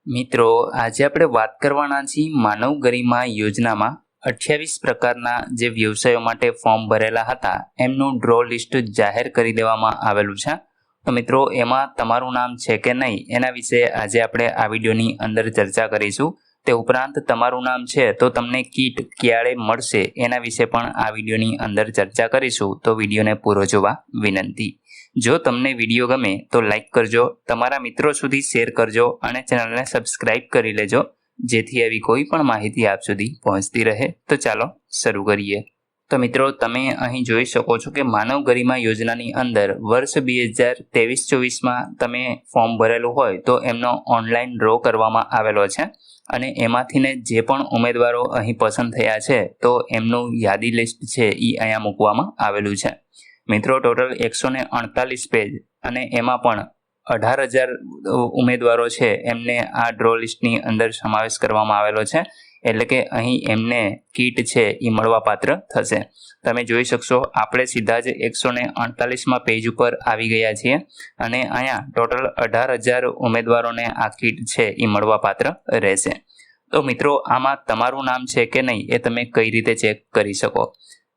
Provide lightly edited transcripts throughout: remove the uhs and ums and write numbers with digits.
મિત્રો, આજે આપણે વાત કરવાના છીએ માનવ ગરિમા યોજનામાં 28 પ્રકારના જે વ્યવસાયો માટે ફોર્મ ભરેલા હતા એમનું ડ્રો લિસ્ટ જાહેર કરી દેવામાં આવેલું છે. તો મિત્રો, એમાં તમારું નામ છે કે નહીં એના વિશે આજે આપણે આ વિડીયોની અંદર ચર્ચા કરીશું. તે ઉપરાંત તમારું નામ છે તો તમને કીટ ક્યારે મળશે એના વિશે પણ આ વિડીયોની અંદર ચર્ચા કરીશું. તો વિડીયોને પૂરો જોવા વિનંતી. જો તમને વિડીયો ગમે તો લાઈક કરજો, તમારા મિત્રો સુધી શેર કરજો અને ચેનલને સબસ્ક્રાઇબ કરી લેજો, જેથી આવી કોઈ પણ માહિતી આપ સુધી પહોંચતી રહે. તો ચાલો શરૂ કરીએ. તો મિત્રો, તમે અહીં જોઈ શકો છો કે માનવ ગરિમા યોજનાની અંદર વર્ષ 2023-24માં તમે ફોર્મ ભરેલું હોય તો એમનો ઓનલાઈન ડ્રો કરવામાં આવેલો છે અને એમાંથીને જે પણ ઉમેદવારો અહીં પસંદ થયા છે તો એમનું યાદી લિસ્ટ છે એ અહીંયા મૂકવામાં આવેલું છે. મિત્રો, ટોટલ 148 પેજ અને એમાં પણ 18,000 ઉમેદવારો છે એમને આ ડ્રો લિસ્ટની અંદર સમાવેશ કરવામાં આવેલો છે. એટલે કે અહીં એમને કીટ છે એ મળવાપાત્ર થશે. તમે જોઈ શકશો, આપણે સીધા જ 148માં પેજ ઉપર આવી ગયા છીએ અને અહીંયા ટોટલ 18,000 ઉમેદવારોને આ કીટ છે એ મળવાપાત્ર રહેશે. તો મિત્રો, આમાં તમારું નામ છે કે નહીં એ તમે કઈ રીતે ચેક કરી શકો?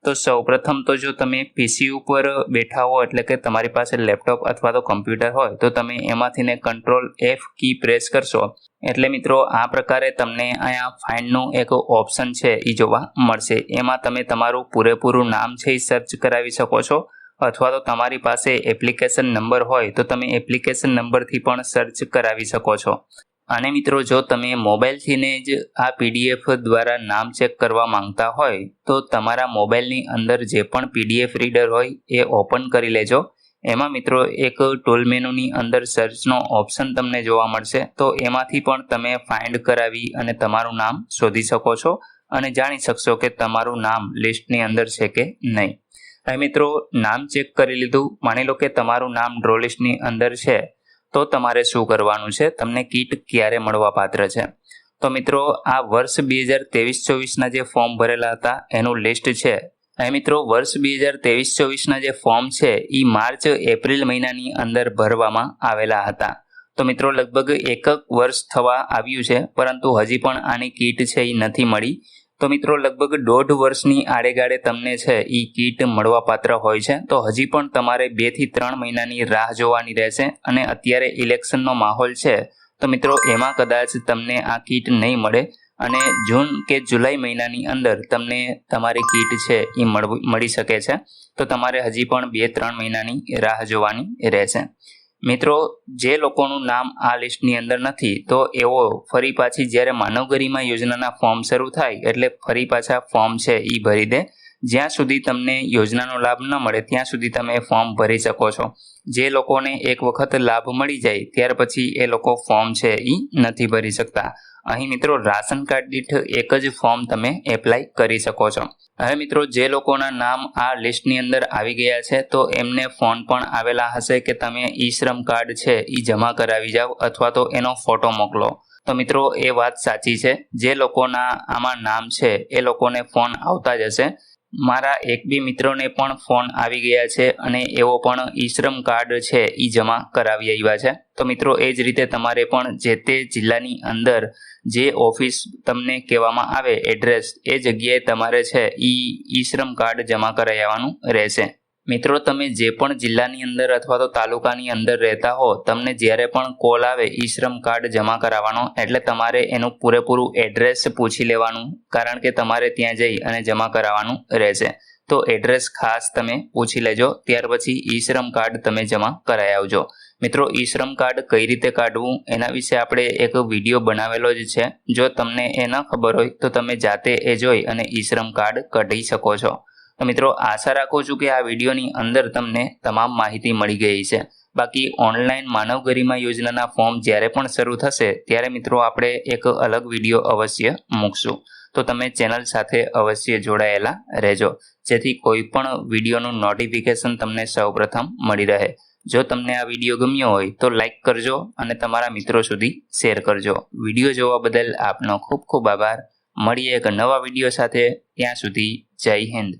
તો સૌપ્રથમ તો જો તમે પીસી ઉપર બેઠા હો, એટલે કે તમારી પાસે લેપટોપ અથવા તો કમ્પ્યુટર હોય તો તમે એમાંથીને કંટ્રોલ F કી પ્રેસ કરશો એટલે મિત્રો આ પ્રકારે તમને અહીંયા ફાઇન્ડનું એક ઓપ્શન છે એ જોવા મળશે. એમાં તમે તમારું પૂરેપૂરું નામ છે એ સર્ચ કરાવી શકો છો, અથવા તો તમારી પાસે એપ્લિકેશન નંબર હોય તો તમે એપ્લિકેશન નંબરથી પણ સર્ચ કરાવી શકો છો. અને મિત્રો, જો તમે મોબાઈલથીને જ આ PDF દ્વારા નામ ચેક કરવા માંગતા હોય તો તમારા મોબાઈલની અંદર જે પણ PDF રીડર હોય એ ઓપન કરી લેજો. એમાં મિત્રો એક ટૂલ મેનુની અંદર સર્ચનો ઓપ્શન તમને જોવા મળશે, તો એમાંથી પણ તમે ફાઇન્ડ કરાવી અને તમારું નામ શોધી શકો છો અને જાણી શકશો કે તમારું નામ લિસ્ટની અંદર છે કે નહીં. હવે મિત્રો, નામ ચેક કરી લીધું, માની લો કે તમારું નામ ડ્રો લિસ્ટની અંદર છે, તો તમારે શું કરવાનું છે, તમને કીટ ક્યારે મળવા પાત્ર છે? તો મિત્રો, આ વર્ષ 2023-24ના જે ફોર્મ ભરેલા હતા એનું લિસ્ટ છે. અહીં મિત્રો, વર્ષ 2023-24ના જે ફોર્મ છે એ માર્ચ-એપ્રિલ મહિનાની અંદર ભરવામાં આવેલા હતા. તો મિત્રો, લગભગ એક વર્ષ થવા આવ્યું છે, પરંતુ હજી પણ આની કીટ છે એ નથી મળી. તો મિત્રો, લગભગ 1.5 વર્ષની આડેગાળે તમને છે એ કીટ મળવાપાત્ર હોય છે. તો હજી પણ તમારે 2 થી 3 મહિનાની રાહ જોવાની રહેશે અને અત્યારે ઇલેક્શનનો માહોલ છે તો મિત્રો એમાં કદાચ તમને આ કીટ નહીં મળે અને જૂન કે જુલાઈ મહિનાની અંદર તમને તમારી કીટ છે એ મળી શકે છે. તો તમારે હજી પણ 2-3 મહિનાની રાહ જોવાની રહેશે. મિત્રો, જે લોકોનું નામ આ લિસ્ટની અંદર નથી તો એવો ફરી પાછી જ્યારે માનવ ગરિમા યોજનાના ફોર્મ શરૂ થાય એટલે ફરી પાછા ફોર્મ છે એ ભરી દે. જ્યાં સુધી તમને યોજનાનો લાભ ન મળે ત્યાં સુધી તમે ફોર્મ ભરી શકો છો. જે લોકોને એક વખત લાભ મળી જાય ત્યાર પછી એ લોકો ફોર્મ છે એ નથી ભરી શકતા. અહીં મિત્રો, રાશન કાર્ડ દીઠ એક જ ફોર્મ તમે એપ્લાય કરી શકો છો. હવે મિત્રો, જે લોકોના નામ આ લિસ્ટની અંદર આવી ગયા છે તો એમને ફોન પણ આવેલા હશે કે તમે ઈ શ્રમ કાર્ડ છે એ જમા કરાવી જાઓ અથવા તો એનો ફોટો મોકલો. તો મિત્રો, એ વાત સાચી છે. જે લોકોના આમાં નામ છે એ લોકોને ફોન આવતા જ હશે. મારા એક બે મિત્રોને પણ ફોન આવી ગયા છે અને એવો પણ ઈ શ્રમ કાર્ડ છે એ જમા કરાવી આવ્યા છે. તો મિત્રો, એ જ રીતે તમારે પણ જે તે જિલ્લાની અંદર જે ઓફિસ તમને કહેવામાં આવે એડ્રેસ, એ જગ્યાએ તમારે છે ઈ શ્રમ કાર્ડ જમા કરાવી આવવાનું રહેશે. મિત્રો, તમે જે પણ જિલ્લાની અંદર અથવા તો તાલુકાની અંદર રહેતા હો, તમને જ્યારે પણ કોલ આવે ઈ શ્રમ કાર્ડ જમા કરાવવાનો એટલે તમારે એનું પૂરેપૂરું એડ્રેસ પૂછી લેવાનું, કારણ કે તમારે ત્યાં જઈ અને જમા કરાવવાનું રહેશે. તો એડ્રેસ ખાસ તમે પૂછી લેજો, ત્યાર પછી ઈ શ્રમ કાર્ડ તમે જમા કરાવી આવજો. મિત્રો, ઈ શ્રમ કાર્ડ કઈ રીતે કાઢવું એના વિશે આપણે એક વિડીયો બનાવેલો જ છે. જો તમને એ ન ખબર હોય તો તમે જાતે એ જોઈ અને ઈ શ્રમ કાર્ડ કઢી શકો છો. તો મિત્રો, આશા રાખું છું કે આ વિડીયોની અંદર તમને તમામ માહિતી મળી ગઈ છે. બાકી ઓનલાઈન માનવ ગરિમા યોજનાના ફોર્મ જ્યારે પણ શરૂ થશે ત્યારે મિત્રો આપણે એક અલગ વિડીયો અવશ્ય મૂકશું. તો તમે ચેનલ સાથે અવશ્ય જોડાયેલા રહેજો, જેથી કોઈ પણ વિડીયોનું નોટિફિકેશન તમને સૌપ્રથમ મળી રહે. જો તમને આ વિડીયો ગમ્યો હોય તો લાઈક કરજો અને તમારા મિત્રો સુધી શેર કરજો. વિડીયો જોવા બદલ આપનો ખૂબ ખૂબ આભાર. મળીએ એક નવા વિડીયો સાથે. ત્યાં સુધી જય હિન્દ.